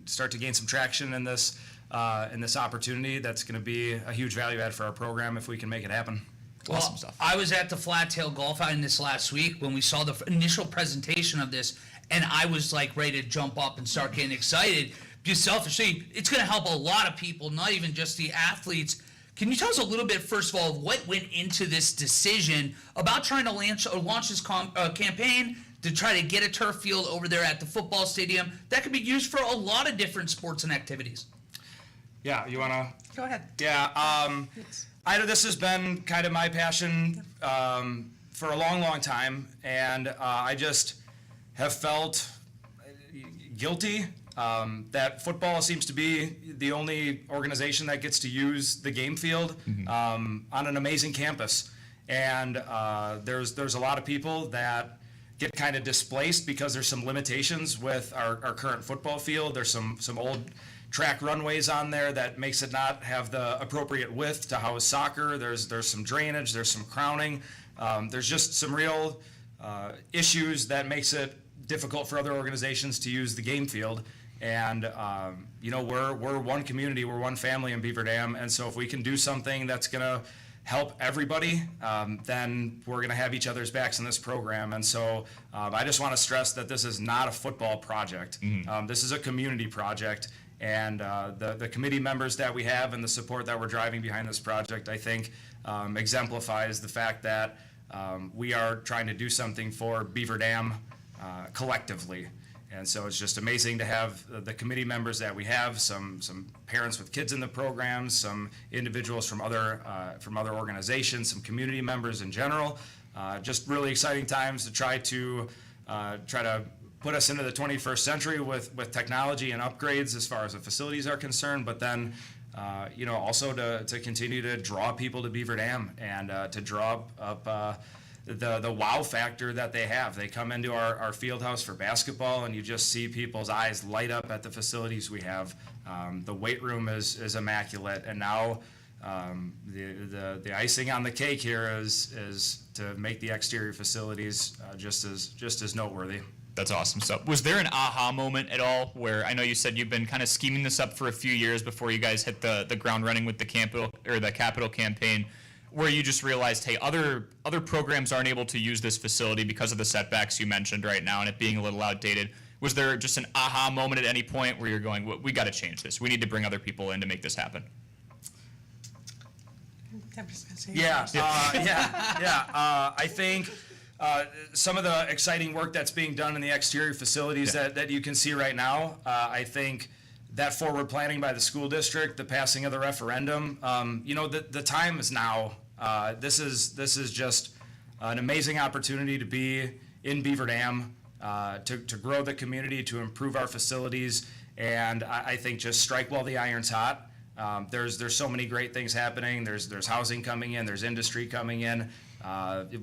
start to gain some traction in this opportunity. That's going to be a huge value add for our program if we can make it happen.
Well,
Awesome stuff.
I was at the Flat Tail Golf Outing this last week when we saw the initial presentation of this, and I was like ready to jump up and start getting excited. Just selfishly, it's going to help a lot of people, not even just the athletes. Can you tell us a little bit, first of all, what went into this decision about trying to launch this campaign to try to get a turf field over there at the football stadium that could be used for a lot of different sports and activities?
Yeah, you want to?
Go ahead.
Yeah, this has been kind of my passion for a long, long time, and I just have felt guilty that football seems to be the only organization that gets to use the game field on an amazing campus. And there's a lot of people that get kind of displaced because there's some limitations with our current football field. There's some old track runways on there that makes it not have the appropriate width to house soccer. There's some drainage, there's some crowning. There's just some real issues that makes it difficult for other organizations to use the game field. And we're one community, we're one family in Beaver Dam, and so if we can do something that's going to help everybody, then we're going to have each other's backs in this program. And so I just want to stress that this is not a football project. This is a community project. And the committee members that we have and the support that we're driving behind this project, I think, exemplifies the fact that we are trying to do something for Beaver Dam collectively. And so it's just amazing to have the committee members that we have, some parents with kids in the program, some individuals from other organizations, some community members in general. Just really exciting times to try to put us into the 21st century with technology and upgrades as far as the facilities are concerned, but then also to continue to draw people to Beaver Dam and to draw up the wow factor that they have. They come into our field house for basketball, and you just see people's eyes light up at the facilities we have. The weight room is immaculate, and now the icing on the cake here is to make the exterior facilities just as noteworthy.
That's awesome stuff. Was there an aha moment at all where, I know you said you've been kind of scheming this up for a few years before you guys hit the ground running with the capital campaign, where you just realized, hey, other programs aren't able to use this facility because of the setbacks you mentioned right now and it being a little outdated? Was there just an aha moment at any point where you're going, we got to change this. We need to bring other people in to make this happen?
I think some of the exciting work that's being done in the exterior facilities that you can see right now, I think that forward planning by the school district, the passing of the referendum, the time is now. This is just an amazing opportunity to be in Beaver Dam, to grow the community, to improve our facilities, and I think just strike while the iron's hot. There's so many great things happening. There's housing coming in, there's industry coming in.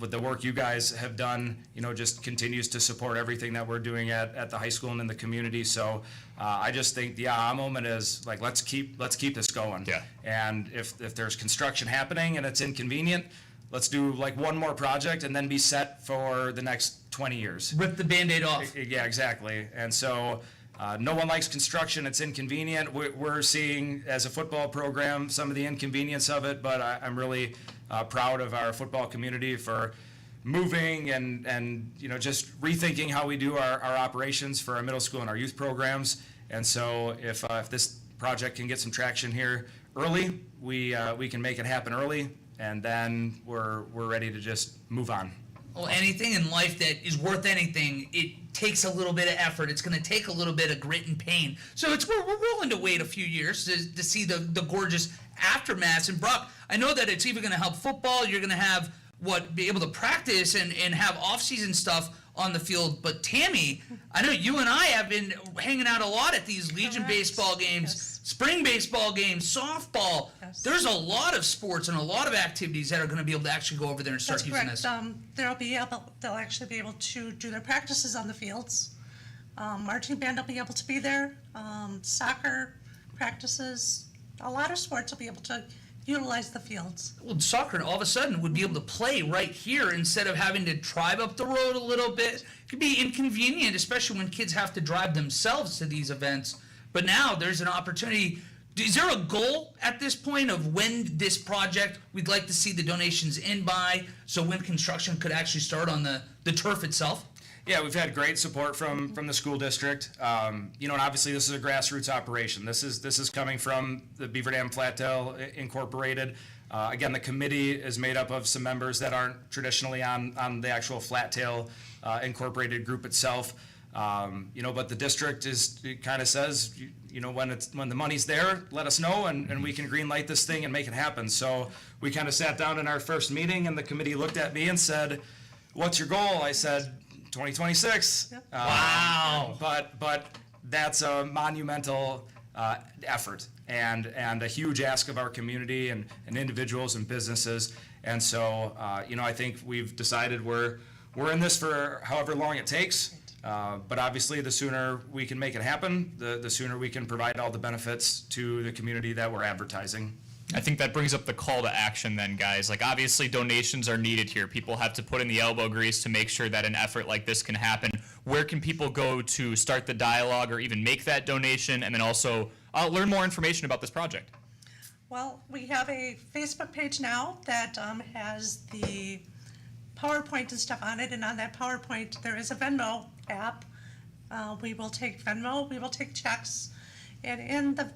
With the work you guys have done, just continues to support everything that we're doing at the high school and in the community. So I just think the aha moment is like, let's keep this going.
Yeah.
And if there's construction happening and it's inconvenient, let's do like one more project and then be set for the next 20 years.
Rip the Band-Aid off.
Yeah, exactly. And so no one likes construction. It's inconvenient. We're seeing, as a football program, some of the inconvenience of it, but I'm really proud of our football community for moving and just rethinking how we do our operations for our middle school and our youth programs. And so if this project can get some traction here early, we can make it happen early, and then we're ready to just move on.
Well, anything in life that is worth anything, it takes a little bit of effort. It's going to take a little bit of grit and pain. So we're willing to wait a few years to see the gorgeous aftermath. And Brock, I know that it's even going to help football. You're going to be able to practice and have off-season stuff on the field. But Tammy, I know you and I have been hanging out a lot at these Legion baseball games, spring baseball games, softball. There's a lot of sports and a lot of activities that are going to be able to actually go over there and start using this.
They'll actually be able to do their practices on the fields. Marching band will be able to be there. Soccer practices. A lot of sports will be able to utilize the fields.
Well, soccer all of a sudden would be able to play right here instead of having to drive up the road a little bit. It could be inconvenient, especially when kids have to drive themselves to these events. But now there's an opportunity. Is there a goal at this point of when this project, we'd like to see the donations in by, so when construction could actually start on the turf itself?
Yeah, we've had great support from the school district. And obviously this is a grassroots operation. This is coming from the Beaver Dam Flattail Incorporated. Again, the committee is made up of some members that aren't traditionally on the actual Flattail Incorporated group itself. But the district kind of says, when the money's there, let us know, and we can green light this thing and make it happen. So we kind of sat down in our first meeting, and the committee looked at me and said, "What's your goal?" I said, 2026. Yep.
Wow.
But that's a monumental effort and a huge ask of our community and individuals and businesses. And so, I think we've decided we're in this for however long it takes. But obviously, the sooner we can make it happen, the sooner we can provide all the benefits to the community that we're advertising.
I think that brings up the call to action then, guys. Like, obviously, donations are needed here. People have to put in the elbow grease to make sure that an effort like this can happen. Where can people go to start the dialogue or even make that donation, and then also learn more information about this project?
Well, we have a Facebook page now that has the PowerPoint and stuff on it, and on that PowerPoint there is a Venmo app. We will take Venmo, we will take checks, and in the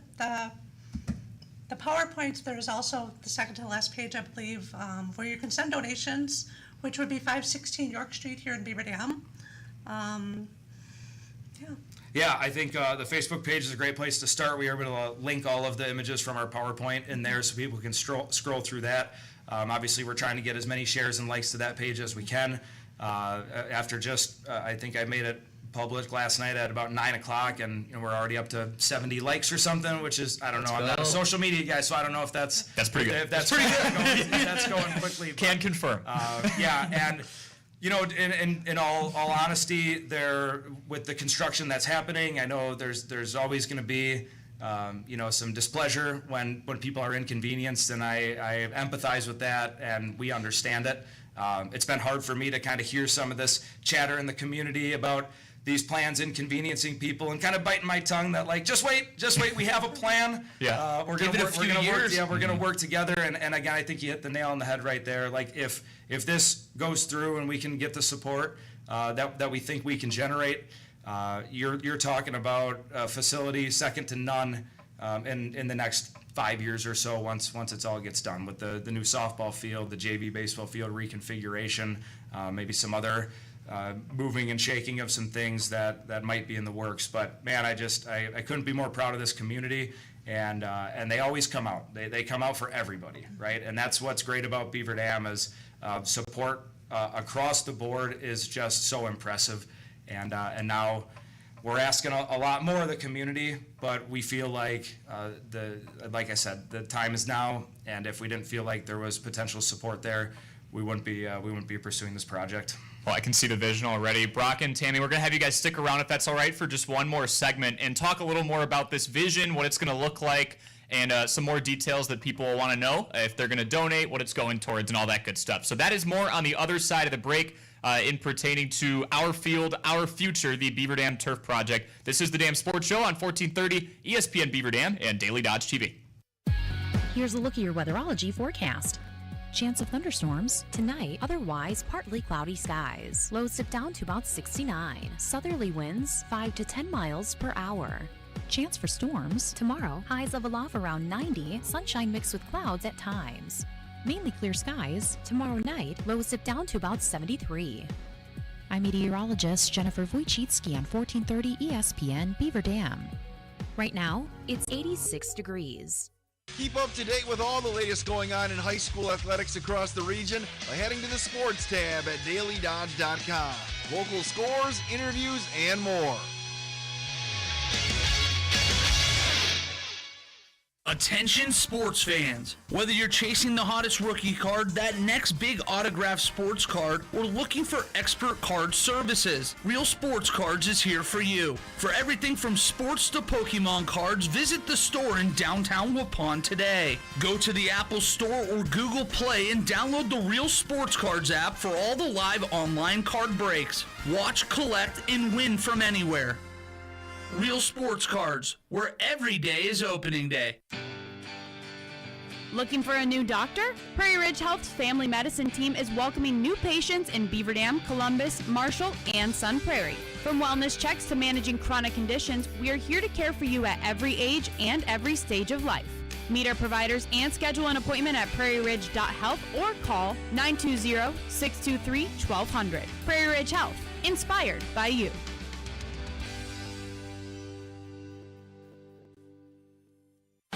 PowerPoint there's also the second to last page, I believe, where you can send donations, which would be 516 York Street here in Beaver Dam.
Yeah, I think the Facebook page is a great place to start. We are able to link all of the images from our PowerPoint in there so people can scroll through that. Obviously, we're trying to get as many shares and likes to that page as we can. After just, I think I made it public last night at about 9 o'clock, and we're already up to 70 likes or something, which is, I don't know, I'm not a social media guy, so I don't know if that's
pretty good.
If that's pretty good. That's going quickly.
Can confirm.
Yeah, and in all honesty, there with the construction that's happening, I know there's always going to be some displeasure when people are inconvenienced, and I empathize with that, and we understand it. It's been hard for me to kind of hear some of this chatter in the community about these plans inconveniencing people, and kind of biting my tongue that, like, just wait, we have a plan.
Yeah.
We're gonna work together, and again, I think you hit the nail on the head right there. Like, if this goes through and we can get the support that we think we can generate, you're talking about a facility second to none in the next 5 years or so, once it all gets done, with the new softball field, the JV baseball field reconfiguration, maybe some other moving and shaking of some things that might be in the works. But man, I couldn't be more proud of this community, and they always come out. They come out for everybody, right? And that's what's great about Beaver Dam is support across the board is just so impressive. And now we're asking a lot more of the community, but we feel like like I said, the time is now. And if we didn't feel like there was potential support there, we wouldn't be pursuing this project.
Well, I can see the vision already. Brock and Tammy, we're going to have you guys stick around, if that's all right, for just one more segment and talk a little more about this vision, what it's going to look like, and some more details that people will want to know, if they're going to donate, what it's going towards, and all that good stuff. So that is more on the other side of the break in pertaining to our field, our future, the Beaver Dam Turf Project. This is the Dam Sports Show on 1430 ESPN Beaver Dam and Daily Dodge TV.
Here's a look at your weatherology forecast. Chance of thunderstorms tonight, otherwise partly cloudy skies. Lows dip down to about 69. Southerly winds 5 to 10 miles per hour. Chance for storms tomorrow, highs level off around 90, sunshine mixed with clouds at times. Mainly clear skies. Tomorrow night, lows dip down to about 73. I'm meteorologist Jennifer Wojcicki on 1430 ESPN Beaver Dam. Right now, it's 86 degrees.
Keep up to date with all the latest going on in high school athletics across the region by heading to the sports tab at dailydodge.com. Local scores, interviews, and more.
Attention sports fans. Whether you're chasing the hottest rookie card, that next big autographed sports card, or looking for expert card services, Real Sports Cards is here for you. For everything from sports to Pokemon cards, visit the store in downtown Waupun today. Go to the Apple Store or Google Play and download the Real Sports Cards app for all the live online card breaks. Watch, collect, and win from anywhere. Real Sports Cards, where every day is opening day.
Looking for a new doctor? Prairie Ridge Health's family medicine team is welcoming new patients in Beaver Dam, Columbus, Marshall, and Sun Prairie. From wellness checks to managing chronic conditions, we are here to care for you at every age and every stage of life. Meet our providers and schedule an appointment at prairieridge.health or call 920-623-1200. Prairie Ridge Health, inspired by you.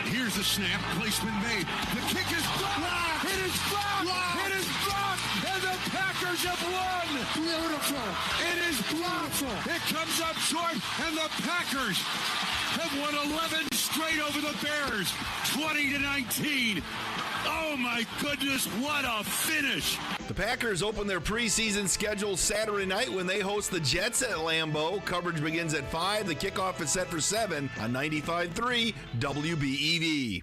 Here's the snap, placement made. The kick is blocked. It is blocked. It is blocked. And the Packers have won. Beautiful. It is blocked. It comes up short, and the Packers have won 11 straight over the Bears, 20-19. Oh, my goodness, what a finish.
The Packers open their preseason schedule Saturday night when they host the Jets at Lambeau. Coverage begins at 5. The kickoff is set for 7 on 95.3 WBEV.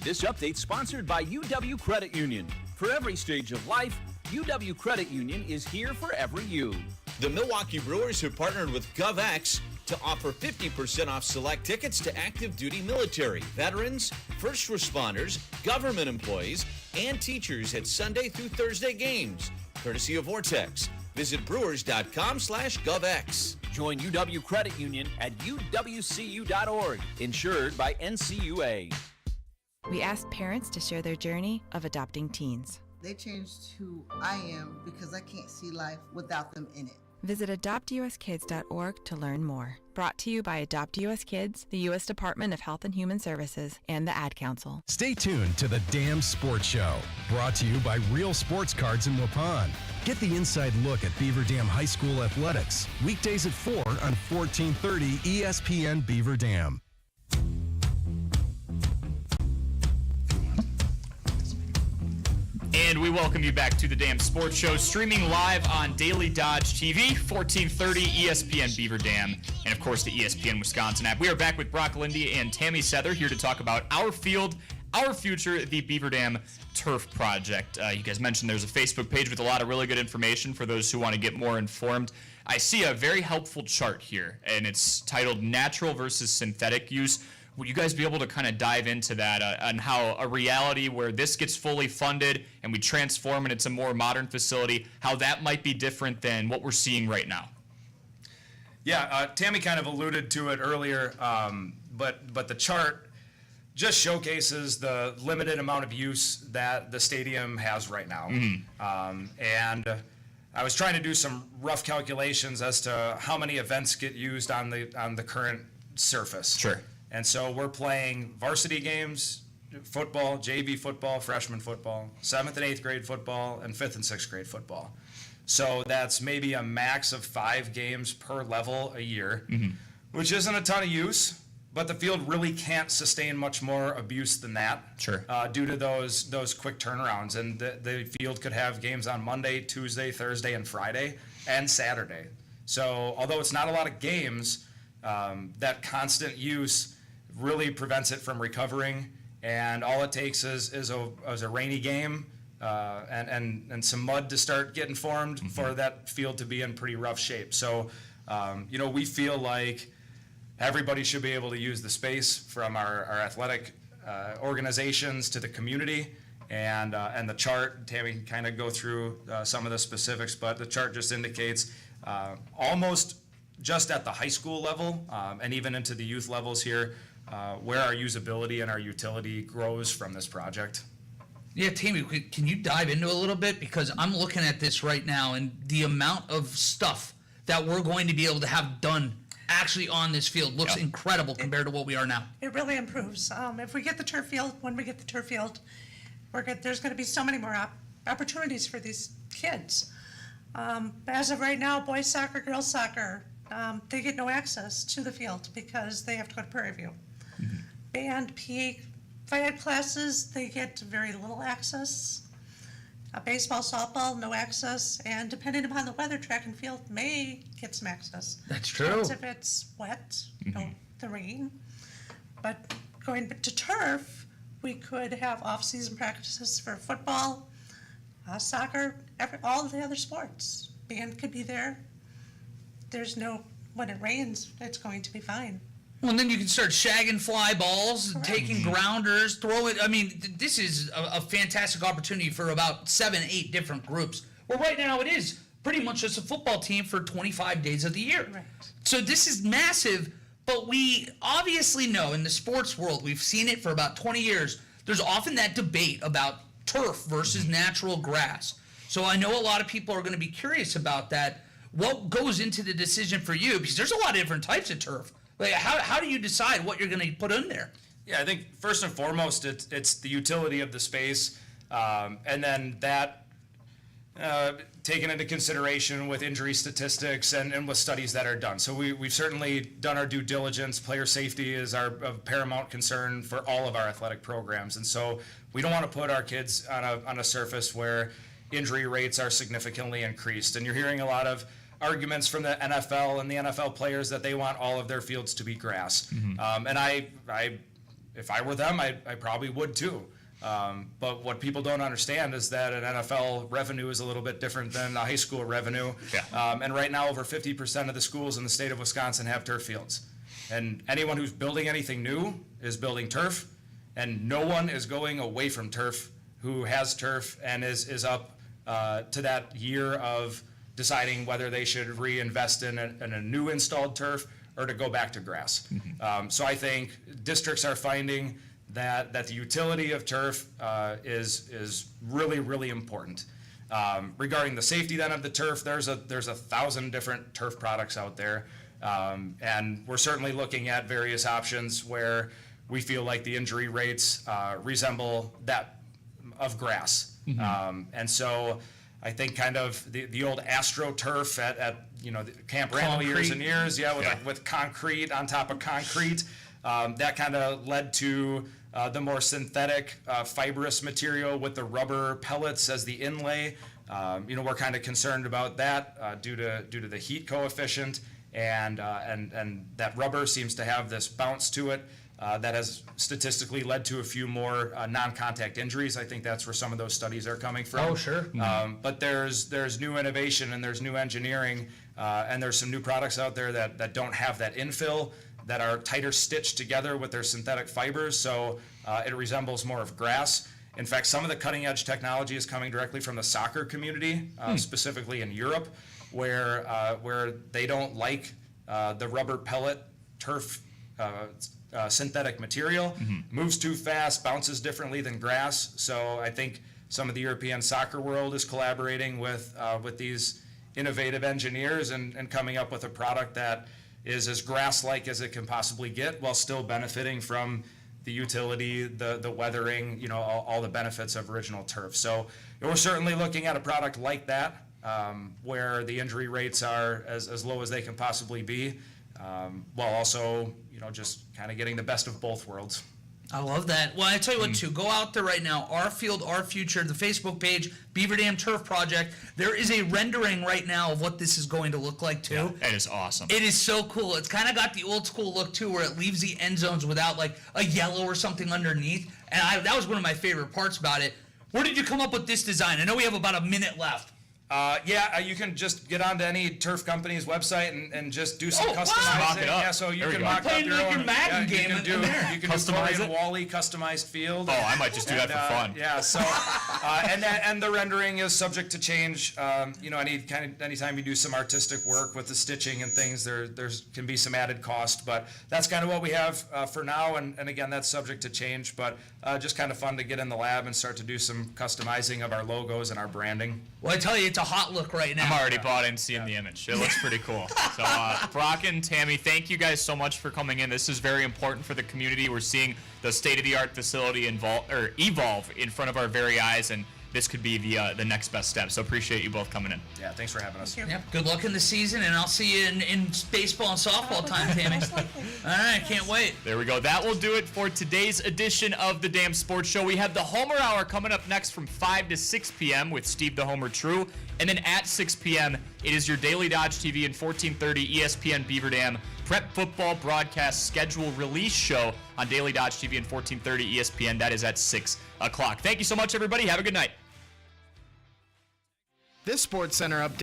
This update sponsored by UW Credit Union. For every stage of life, UW Credit Union is here for every you.
The Milwaukee Brewers have partnered with GovX to offer 50% off select tickets to active duty military, veterans, first responders, government employees, and teachers at Sunday through Thursday games, courtesy of Vortex. Visit brewers.com/GovX.
Join UW Credit Union at uwcu.org, insured by NCUA.
We asked parents to share their journey of adopting teens.
They changed who I am because I can't see life without them in it.
Visit adoptuskids.org to learn more. Brought to you by Adopt US Kids, the U.S. Department of Health and Human Services, and the Ad Council.
Stay tuned to the Damn Sports Show, brought to you by Real Sports Cards in Waupun. Get the inside look at Beaver Dam High School athletics, weekdays at 4 on 1430 ESPN Beaver Dam.
And we welcome you back to the Damn Sports Show, streaming live on Daily Dodge TV, 1430 ESPN Beaver Dam, and of course the ESPN Wisconsin app. We are back with Brock Linde and Tammy Sether here to talk about our field, our future, the Beaver Dam Turf Project. You guys mentioned there's a Facebook page with a lot of really good information for those who want to get more informed. I see a very helpful chart here, and it's titled Natural versus Synthetic Use. Would you guys be able to kind of dive into that and how a reality where this gets fully funded and we transform and it's a more modern facility, how that might be different than what we're seeing right now?
Yeah, Tammy kind of alluded to it earlier, but the chart just showcases the limited amount of use that the stadium has right now. And I was trying to do some rough calculations as to how many events get used on the current surface.
Sure.
And so we're playing varsity games, football, JV football, freshman football, 7th and 8th grade football, and 5th and 6th grade football. So that's maybe a max of 5 games per level a year, which isn't a ton of use, but the field really can't sustain much more abuse than that.
Sure.
Due to those quick turnarounds. And the field could have games on Monday, Tuesday, Thursday, and Friday, and Saturday. So although it's not a lot of games, that constant use really prevents it from recovering, and all it takes is a rainy game and some mud to start getting formed for that field to be in pretty rough shape. So, we feel like everybody should be able to use the space, from our athletic organizations to the community, and the chart. Tammy can kind of go through some of the specifics, but the chart just indicates almost just at the high school level and even into the youth levels here, where our usability and our utility grows from this project.
Yeah, Tammy, can you dive into a little bit? Because I'm looking at this right now, and the amount of stuff that we're going to be able to have done actually on this field looks incredible compared to what we are now.
It really improves. If we get the turf field, when we get the turf field, there's going to be so many more opportunities for these kids. As of right now, boys soccer, girls soccer, they get no access to the field because they have to go to Prairie View. Band, PE, ed classes, they get very little access. Baseball, softball, no access, and depending upon the weather, track and field may get some access.
That's true.
Depends if it's wet, the rain. But going to turf, we could have off-season practices for football, soccer, all the other sports. Band could be there. When it rains, it's going to be fine.
Well, and then you can start shagging fly balls, taking grounders, throw it. I mean, this is a fantastic opportunity for about 7-8 different groups. Well, right now it is pretty much just a football team for 25 days of the year.
Right.
So this is massive, but we obviously know in the sports world, we've seen it for about 20 years, there's often that debate about turf versus natural grass. So I know a lot of people are going to be curious about that. What goes into the decision for you? Because there's a lot of different types of turf. Like, how do you decide what you're going to put in there?
Yeah, I think first and foremost, it's the utility of the space, and then that taken into consideration with injury statistics and with studies that are done. So we've certainly done our due diligence. Player safety is our paramount concern for all of our athletic programs. And so we don't want to put our kids on a surface where injury rates are significantly increased. And you're hearing a lot of arguments from the NFL and the NFL players that they want all of their fields to be grass. And I if I were them, I probably would too. But what people don't understand is that an NFL revenue is a little bit different than a high school revenue. And right now, over 50% of the schools in the state of Wisconsin have turf fields. And anyone who's building anything new is building turf, and no one is going away from turf who has turf and is up to that year of deciding whether they should reinvest in a new installed turf or to go back to grass. So I think districts are finding that the utility of turf is really, really important. Regarding the safety then of the turf, there's 1,000 different turf products out there. And we're certainly looking at various options where we feel like the injury rates resemble that of grass. And so I think kind of the old AstroTurf at the Camp Randall years and years, with concrete on top of concrete, that kind of led to the more synthetic fibrous material with the rubber pellets as the inlay. We're kind of concerned about that due to the heat coefficient, and that rubber seems to have this bounce to it that has statistically led to a few more non-contact injuries. I think that's where some of those studies are coming from.
Oh, sure.
But there's new innovation and there's new engineering and there's some new products out there that don't have that infill, that are tighter stitched together with their synthetic fibers, so it resembles more of grass. In fact, some of the cutting edge technology is coming directly from the soccer community, specifically in Europe, where they don't like the rubber pellet turf synthetic material. Moves too fast, bounces differently than grass. So I think some of the European soccer world is collaborating with these innovative engineers and coming up with a product that is as grass-like as it can possibly get, while still benefiting from the utility, the weathering, all the benefits of original turf. So we're certainly looking at a product like that, where the injury rates are as low as they can possibly be, while also, just kind of getting the best of both worlds.
I love that. Well, I tell you what, too, go out there right now, Our Field, Our Future, the Facebook page, Beaver Dam Turf Project. There is a rendering right now of what this is going to look like, too.
Yeah, it is awesome.
It is so cool. It's kind of got the old school look, too, where it leaves the end zones without, like, a yellow or something underneath. And that was one of my favorite parts about it. Where did you come up with this design? I know we have about a minute left.
You can just get onto any turf company's website and just do some customizing.
Mock it up.
Yeah, so you
There
can
we
mock
go.
up your own.
Your Madden game
you can do
Customize
Corey
it?
Wally customized field.
Oh, I might just do that for fun.
Yeah, so and the rendering is subject to change. Anytime you do some artistic work with the stitching and things, there's can be some added cost, but that's kind of what we have for now. And again, that's subject to change, but just kind of fun to get in the lab and start to do some customizing of our logos and our branding.
Well, I tell you, it's a hot look right now.
I'm already bought in seeing the image. It looks pretty cool. So, Brock and Tammy, thank you guys so much for coming in. This is very important for the community. We're seeing the state-of-the-art facility evolve in front of our very eyes, and this could be the next best step. So appreciate you both coming in.
Yeah, thanks for having us.
Yeah, good luck in the season, and I'll see you in baseball and softball time, Tammy. All right, can't wait.
There we go. That will do it for today's edition of the Damn Sports Show. We have the Homer Hour coming up next from 5 to 6 p.m. with Steve the Homer True. And then at 6 p.m., it is your Daily Dodge TV and 1430 ESPN Beaver Dam Prep Football Broadcast Schedule Release Show on Daily Dodge TV and 1430 ESPN. That is at 6 o'clock. Thank you so much, everybody. Have a good night.
This Sports Center update.